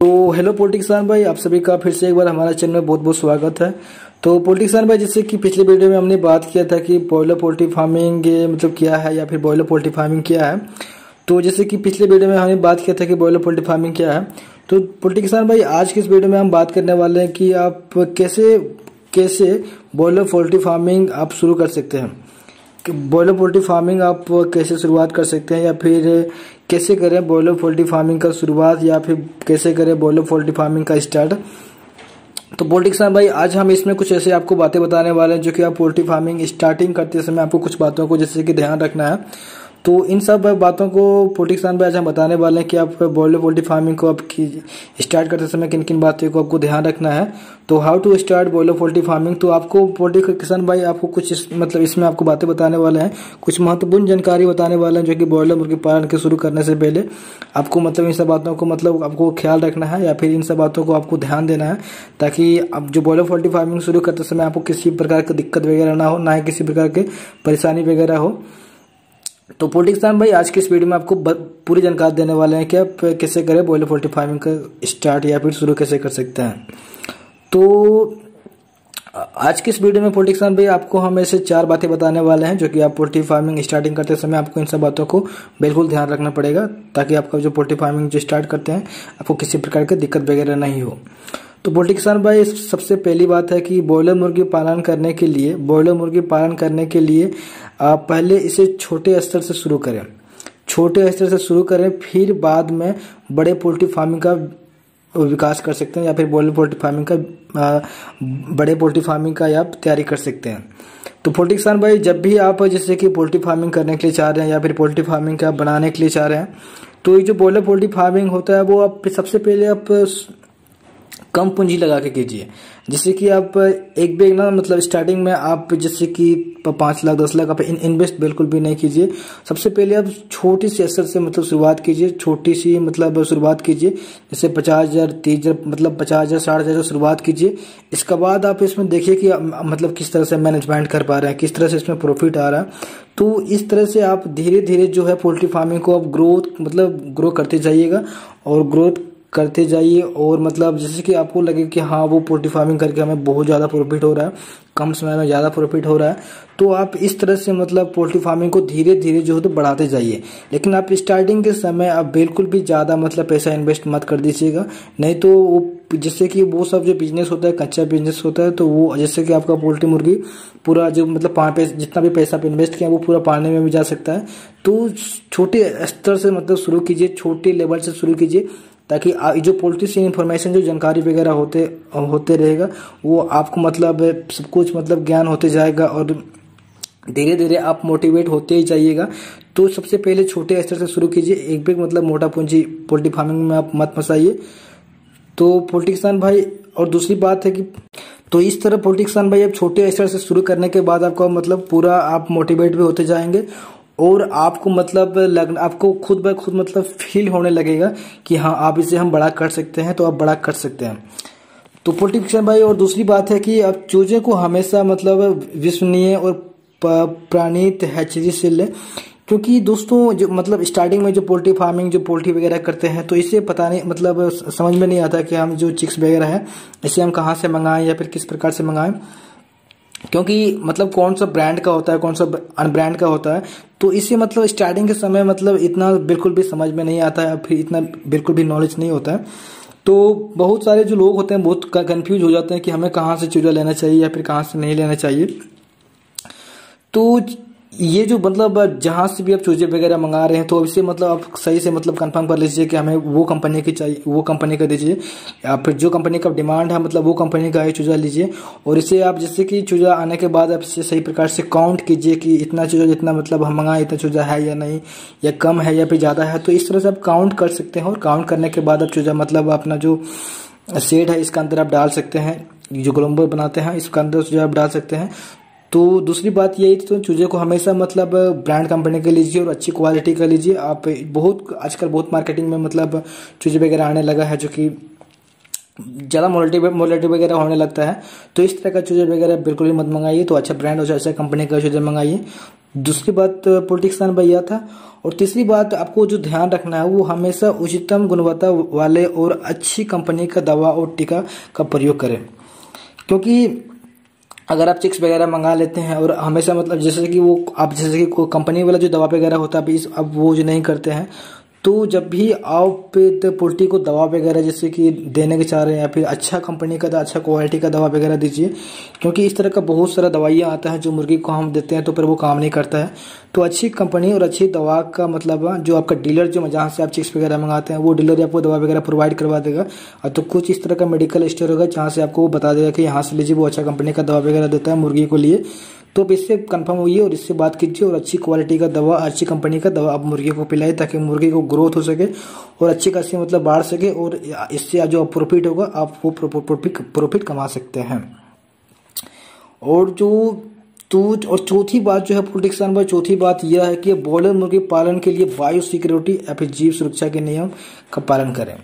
तो हेलो पॉलिटिक्सान भाई, आप सभी का फिर से एक बार हमारा चैनल में बहुत बहुत स्वागत है। तो पॉलिटिक्सान भाई, जैसे कि पिछले वीडियो में हमने बात किया था कि बॉयलर पोल्ट्री फार्मिंग मतलब क्या है या फिर बॉयलर पोल्ट्री फार्मिंग क्या है। तो जैसे कि पिछले वीडियो में हमने बात किया था कि बॉयलर पोल्ट्री फार्मिंग क्या है। तो पॉलिटिक्सान भाई, आज के इस वीडियो में हम बात करने वाले हैं कि आप कैसे कैसे बॉयलर पोल्ट्री फार्मिंग आप शुरू कर सकते हैं। बॉयलर पोल्ट्री फार्मिंग आप कैसे शुरुआत कर सकते हैं या फिर कैसे करें बॉयलर पोल्ट्री फार्मिंग का शुरुआत या फिर कैसे करें बॉयलर पोल्ट्री फार्मिंग का स्टार्ट। तो पॉलिटिक्सान भाई, आज हम इसमें कुछ ऐसे आपको बातें बताने वाले हैं जो कि आप पोल्ट्री फार्मिंग स्टार्टिंग करते समय आपको कुछ बातों को जैसे कि ध्यान रखना है। तो इन सब बातों को पॉलिटिक्सान भाई आज हम बताने वाले हैं कि आप बॉयलर पोल्ट्री फार्मिंग को आप स्टार्ट करते समय किन किन बातों को आपको ध्यान रखना है। तो how to start boiler poultry farming. तो आपको पॉलिटिक्सान भाई आपको कुछ इसमें आपको बातें बताने वाले हैं, कुछ महत्वपूर्ण जानकारी बताने वाले हैं जो कि बॉयलर मुर्गी पालन के शुरू करने से पहले आपको इन सब बातों को आपको ख्याल रखना है या फिर इन सब बातों को आपको ध्यान देना है, ताकि अब जो बॉयलर पोल्ट्री फार्मिंग शुरू करते समय आपको किसी प्रकार की दिक्कत वगैरह ना हो, ना ही किसी प्रकार की परेशानी वगैरह हो। तो पॉलिटिक्सान भाई, आज के इस वीडियो में आपको पूरी जानकारी देने वाले हैं कि आप कैसे करें बॉयलर पोल्ट्री फार्मिंग का स्टार्ट या फिर शुरू कैसे कर सकते हैं। तो आज के इस वीडियो में पॉलिटिक्सान भाई आपको हम ऐसे 4 बातें बताने वाले हैं जो कि आप पोल्ट्री फार्मिंग स्टार्टिंग करते समय आपको इन सब बातों को बिल्कुल ध्यान रखना पड़ेगा, ताकि आपका जो पोल्ट्री फार्मिंग जो स्टार्ट करते हैं आपको किसी प्रकार की दिक्कत वगैरह नहीं हो। तो पॉलिटिक्सान भाई, सबसे पहली बात है कि बॉयलर मुर्गी पालन करने के लिए आप पहले इसे छोटे स्तर से शुरू करें, फिर बाद में बड़े पोल्ट्री फार्मिंग का विकास कर सकते हैं या फिर बॉयलर पोल्ट्री फार्मिंग का बड़े पोल्ट्री फार्मिंग का आप तैयारी कर सकते हैं। तो पॉलिटिक्सान भाई, जब भी आप जैसे कि पोल्ट्री फार्मिंग करने के लिए चाह रहे हैं या फिर पोल्ट्री फार्मिंग का बनाने के लिए चाह रहे हैं, तो ये जो बॉयलर पोल्ट्री फार्मिंग होता है वो आप सबसे पहले आप कम पूंजी लगा के कीजिए। जैसे कि आप एक बैग ना स्टार्टिंग में आप जैसे कि 5 लाख 10 लाख आप इन्वेस्ट बिल्कुल भी नहीं कीजिए। सबसे पहले आप छोटी सी असर से शुरुआत कीजिए, छोटी सी शुरुआत कीजिए, जैसे 50,000 30,000 50,000 60,000 शुरुआत कीजिए। इसके बाद आप इसमें देखिए कि किस तरह से मैनेजमेंट कर पा रहे हैं, किस तरह से इसमें प्रॉफिट आ रहा है। तो इस तरह से आप धीरे धीरे जो है पोल्ट्री फार्मिंग को आप ग्रो करते जाइएगा और जैसे कि आपको लगे कि हाँ, वो पोल्ट्री फार्मिंग करके हमें बहुत ज़्यादा प्रॉफिट हो रहा है, कम समय में ज़्यादा प्रॉफिट हो रहा है, तो आप इस तरह से पोल्ट्री फार्मिंग को धीरे धीरे जो है तो बढ़ाते जाइए। लेकिन आप स्टार्टिंग के समय आप बिल्कुल भी ज़्यादा पैसा इन्वेस्ट मत कर दीजिएगा, नहीं तो वो जैसे कि वो सब जो बिजनेस होता है कच्चा बिजनेस होता है, तो वो जैसे कि आपका पोल्ट्री मुर्गी पूरा जो जितना भी पैसा आप इन्वेस्ट किया वो पूरा पानी में भी जा सकता है। तो छोटे स्तर से शुरू कीजिए, छोटे लेवल से शुरू कीजिए, ताकि जो पोल्ट्री से इन्फॉर्मेशन जो जानकारी वगैरह होते रहेगा वो आपको सब कुछ ज्ञान होते जाएगा और धीरे धीरे आप मोटिवेट होते ही जाइएगा। तो सबसे पहले छोटे स्तर से शुरू कीजिए, एक भी मोटा पूंजी पोल्ट्री फार्मिंग में आप मत फंसाइए। तो पॉलिटिक्सान भाई, और दूसरी बात है कि तो इस तरह पॉलिटिक्सान भाई आप छोटे स्तर से शुरू करने के बाद आपको पूरा आप मोटिवेट भी होते जाएंगे और आपको आपको खुद ब खुद फील होने लगेगा कि हाँ, आप इसे हम बड़ा कर सकते हैं, तो आप बड़ा कर सकते हैं। तो पॉलिटिक्सान भाई, और दूसरी बात है कि आप चूजे को हमेशा विश्वसनीय और प्राणित हैचरी से लें, क्योंकि दोस्तों जो स्टार्टिंग में जो पोल्ट्री फार्मिंग जो पोल्ट्री वगैरह करते हैं तो इसे पता नहीं समझ में नहीं आता कि हम जो चिक्स वगैरह है इसे हम कहाँ से मंगाएं या फिर किस प्रकार से मंगाएं, क्योंकि कौन सा ब्रांड का होता है कौन सा अनब्रांड का होता है। तो इसे स्टार्टिंग के समय इतना बिल्कुल भी समझ में नहीं आता है, फिर इतना बिल्कुल भी नॉलेज नहीं होता है। तो बहुत सारे जो लोग होते हैं बहुत कंफ्यूज हो जाते हैं कि हमें कहाँ से चूजा लेना चाहिए या फिर कहाँ से नहीं लेना चाहिए। तो ये जो जहाँ से भी आप चूजे वगैरह मंगा रहे हैं तो इसे आप सही से कंफर्म कर लीजिए कि हमें वो कंपनी की चाहिए, वो कंपनी का दीजिए, या फिर जो कंपनी का डिमांड है वो कंपनी का ही चूजा लीजिए। और इसे आप जैसे कि चूजा आने के बाद आप इसे सही प्रकार से काउंट कीजिए कि इतना चूजा जितना हम मंगाए इतना चूजा है या नहीं, या कम है या फिर ज़्यादा है। तो इस तरह से आप काउंट कर सकते हैं और काउंट करने के बाद आप चूजा अपना जो शेड है इसका अंदर आप डाल सकते हैं, जो कोलंबो बनाते हैं इसका अंदर चूजा आप डाल सकते हैं। तो दूसरी बात यही, तो चूजे को हमेशा ब्रांड कंपनी का लीजिए और अच्छी क्वालिटी का लीजिए। आप आजकल बहुत मार्केटिंग में चूजे वगैरह आने लगा है जो कि ज़्यादा मोलिटी वगैरह होने लगता है। तो इस तरह का चूजे वगैरह बिल्कुल भी मत मंगाइए। तो अच्छा ब्रांड और अच्छा कंपनी का चूजे मंगाइए। दूसरी बात पोल्ट्री भाई यह था। और तीसरी बात आपको जो ध्यान रखना है वो हमेशा उच्चतम गुणवत्ता वाले और अच्छी कंपनी का दवा और टीका का प्रयोग करें। क्योंकि अगर आप चिक्स वगैरह मंगा लेते हैं और हमेशा मतलब जैसे कि कोई कंपनी वाला जो दवा वगैरह होता है अब वो जो नहीं करते हैं, तो जब भी आप पोल्ट्री को दवा वगैरह जैसे कि देने के चाह रहे हैं या फिर अच्छा कंपनी का अच्छा क्वालिटी का दवा वगैरह दीजिए। क्योंकि इस तरह का बहुत सारा दवाइयाँ आता है जो मुर्गी को हम देते हैं तो फिर वो काम नहीं करता है। तो अच्छी कंपनी और अच्छी दवा का मतलब जो आपका डीलर जो जहाँ से आप चिक्स वगैरह मंगाते हैं वो डीलर आपको दवा वगैरह प्रोवाइड करवा देगा। और तो कुछ इस तरह का मेडिकल स्टोर होगा जहाँ से आपको वो बता देगा कि यहाँ से लीजिए, वो अच्छा कंपनी का दवा वगैरह देता है मुर्गी को लिए। तो अब इससे कंफर्म होइए और इससे बात कीजिए और अच्छी क्वालिटी का दवा, अच्छी कंपनी का दवा आप मुर्गी को पिलाए ताकि मुर्गी को ग्रोथ हो सके और अच्छी खासी मतलब बढ़ सके और इससे जो प्रॉफिट होगा आप वो प्रॉफिट कमा सकते हैं। और चौथी बात जो है पोल्ट्री भाई, चौथी बात यह है कि बॉयलर मुर्गी पालन के लिए बायो सिक्योरिटी या फिर जीव सुरक्षा के नियम का पालन करें।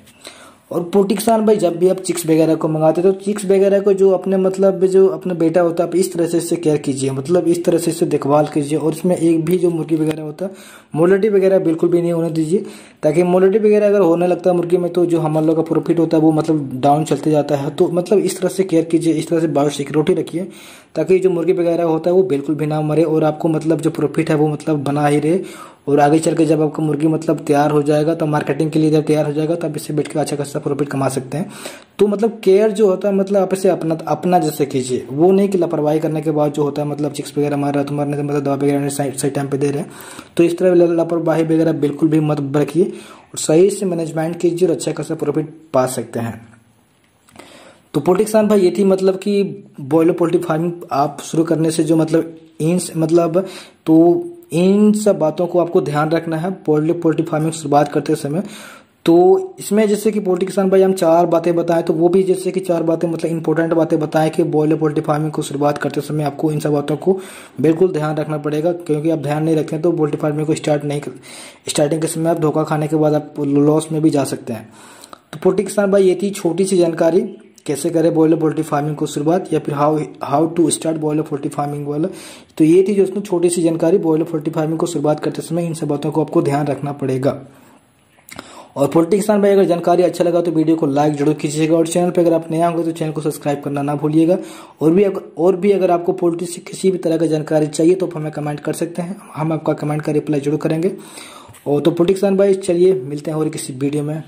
और पोल्ट्री भाई जब भी आप चिक्स वगैरह को मंगाते तो चिक्स वगैरह को जो अपना बेटा होता है आप इस तरह से इससे केयर कीजिए, मतलब इस तरह से इससे देखभाल कीजिए। और इसमें एक भी जो मुर्गी वगैरह होता है मोलिटी वगैरह बिल्कुल भी नहीं होने दीजिए, ताकि मोलिटी वगैरह अगर होने लगता है मुर्गी में तो जो हम लोग का प्रॉफिट होता है वो मतलब डाउन चलते जाता है। तो मतलब इस तरह से केयर कीजिए, इस तरह से बायो सिक्योरिटी रखिए ताकि जो मुर्गी वगैरह होता है वो बिल्कुल भी ना मरे और आपको मतलब जो प्रॉफिट है वो मतलब बना ही रहे। और आगे चल के जब आपका मुर्गी मतलब तैयार हो जाएगा तो मार्केटिंग के लिए जब तैयार हो जाएगा तो आप इससे बेच के अच्छा खासा प्रॉफिट कमा सकते हैं। तो मतलब केयर जो होता है मतलब आप इसे अपना जैसे कीजिए, वो नहीं कि लापरवाही करने के बाद जो होता है मतलब चिक्स वगैरह मार रहा है तो मरने से मतलब दवा वगैरह सही टाइम पे दे रहे हैं। तो इस तरह लापरवाही वगैरह बिल्कुल भी मत रखिए और सही से मैनेजमेंट कीजिए और अच्छा खासा प्रॉफिट पा सकते हैं। तो पोल्ट्री भाई ये थी मतलब कि बॉयलर पोल्ट्री फार्मिंग आप शुरू करने से जो इन सब बातों को आपको ध्यान रखना है बॉयलर पोल्ट्री फार्मिंग शुरुआत करते समय। तो इसमें जैसे कि पोल्ट्री भाई हम 4 बातें बताएं तो वो भी जैसे कि 4 बातें मतलब इंपॉर्टेंट बातें बताएं कि बॉयलर पोल्ट्री फार्मिंग को शुरुआत करते समय आपको इन सब बातों को बिल्कुल ध्यान रखना पड़ेगा। क्योंकि आप ध्यान नहीं रखें तो पोल्ट्री फार्मिंग को स्टार्टिंग के समय आप धोखा खाने के बाद आप लॉस में भी जा सकते हैं। तो पोल्ट्री भाई ये थी छोटी सी जानकारी कैसे करें बॉयलर पोल्ट्री फार्मिंग को शुरुआत या फिर how to start boiler poultry farming वाला। तो ये थी जो उसमें छोटी सी जानकारी बॉयलर पोल्ट्री फार्मिंग को शुरुआत करते समय इन सब बातों को आपको ध्यान रखना पड़ेगा। और पोल्ट्री भाई अगर जानकारी अच्छा लगा तो वीडियो को लाइक जरूर कीजिएगा और चैनल पे अगर आप नया होंगे तो चैनल को सब्सक्राइब करना ना भूलिएगा। और भी अगर आपको पोल्ट्री से किसी भी तरह का जानकारी चाहिए तो हमें कमेंट कर सकते हैं, हम आपका कमेंट का रिप्लाई जरूर करेंगे। और तो पोल्ट्री भाई चलिए मिलते हैं और किसी वीडियो में।